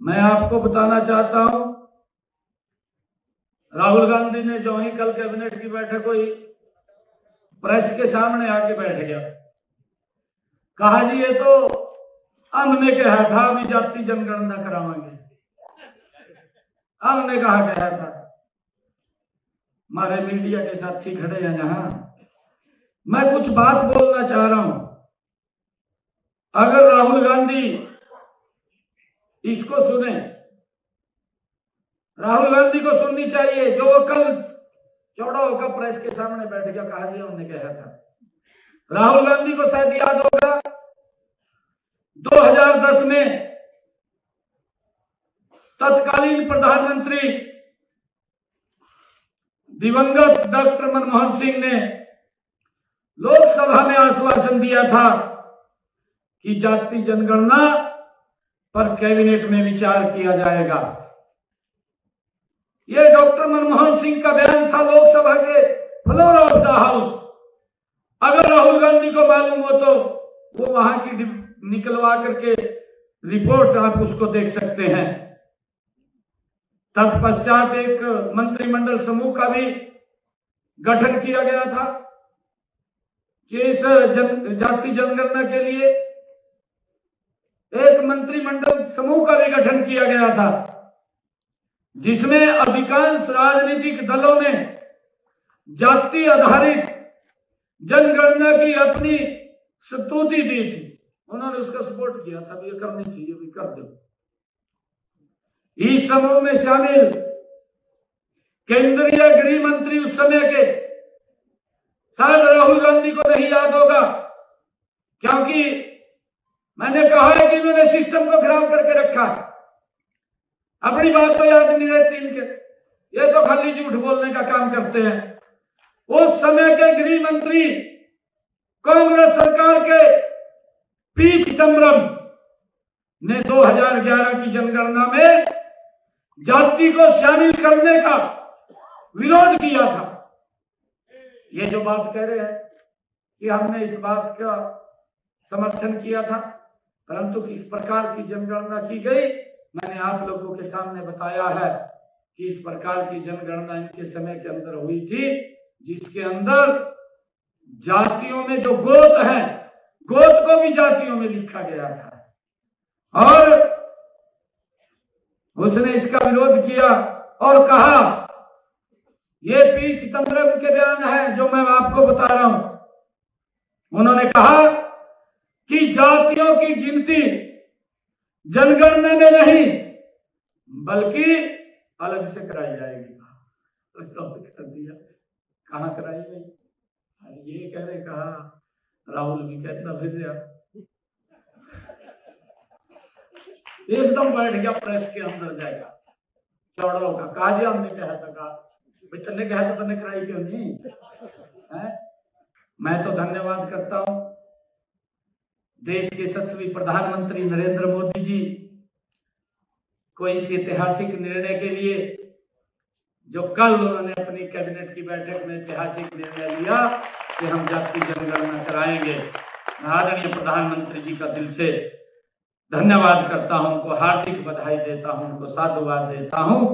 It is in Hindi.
मैं आपको बताना चाहता हूं, राहुल गांधी ने जो ही कल कैबिनेट की बैठक हुई, प्रेस के सामने आके बैठ गया। कहा जी ये तो हमने कहा था अभी जाति जनगणना करावांगे, हमने कहा गया था। हमारे मीडिया के साथी खड़े हैं यहां, मैं कुछ बात बोलना चाह रहा हूं। अगर राहुल गांधी इसको सुने, राहुल गांधी को सुननी चाहिए जो वो कल चौड़ा होकर प्रेस के सामने बैठ गया, कहा जी हमने कहा था। राहुल गांधी को शायद याद होगा 2010 में तत्कालीन प्रधानमंत्री दिवंगत डॉक्टर मनमोहन सिंह ने लोकसभा में आश्वासन दिया था कि जाति जनगणना पर कैबिनेट में विचार किया जाएगा। यह डॉक्टर मनमोहन सिंह का बयान था लोकसभा के फ्लोर ऑफ द हाउस। अगर राहुल गांधी को मालूम हो तो वो वहां की निकलवा करके रिपोर्ट आप उसको देख सकते हैं। तत्पश्चात एक मंत्रिमंडल समूह का भी गठन किया गया था कि इस जाति जनगणना के लिए एक मंत्रिमंडल समूह का भी गठन किया गया था, जिसमें अधिकांश राजनीतिक दलों ने जाति आधारित जनगणना की अपनी स्तुति दी थी। उन्होंने उसका सपोर्ट किया था, ये करनी चाहिए, भी कर दो। इस समूह में शामिल केंद्रीय गृह मंत्री उस समय के, शायद राहुल गांधी को नहीं याद होगा क्योंकि मैंने कहा है कि इन्होंने सिस्टम को खराब करके रखा है। अपनी बात तो याद नहीं रहती इनके, ये तो खाली झूठ बोलने का काम करते हैं। उस समय के गृह मंत्री कांग्रेस सरकार के पी चिदम्बरम ने 2011 की जनगणना में जाति को शामिल करने का विरोध किया था। ये जो बात कह रहे हैं कि हमने इस बात का समर्थन किया था, परंतु किस प्रकार की जनगणना की गई मैंने आप लोगों के सामने बताया है कि इस प्रकार की जनगणना इनके समय के अंदर हुई थी, जिसके अंदर जातियों में जो गोत है, गोत को भी जातियों में लिखा गया था। और उसने इसका विरोध किया और कहा, ये पी चिदम्बरम के बयान है जो मैं आपको बता रहा हूं। उन्होंने कहा कि जातियों की गिनती जनगणना में नहीं बल्कि अलग से कराई जाएगी। कर दिया, कहां कराई गई? ये कह रहे, कहा राहुल भी कहता फिर एकदम बैठ गया प्रेस के अंदर जाएगा चौड़ा होगा, कहा जी हमने कहा था, कहा भाई तन्ने कहा तो तन्ने कराई क्यों नहीं है? मैं तो धन्यवाद करता हूं देश के यशस्वी प्रधानमंत्री नरेंद्र मोदी जी को इस ऐतिहासिक निर्णय के लिए, जो कल उन्होंने अपनी कैबिनेट की बैठक में ऐतिहासिक निर्णय लिया कि हम जाति जनगणना कराएंगे। मैं आदरणीय प्रधानमंत्री जी का दिल से धन्यवाद करता हूं, उनको हार्दिक बधाई देता हूं, उनको साधुवाद देता हूं।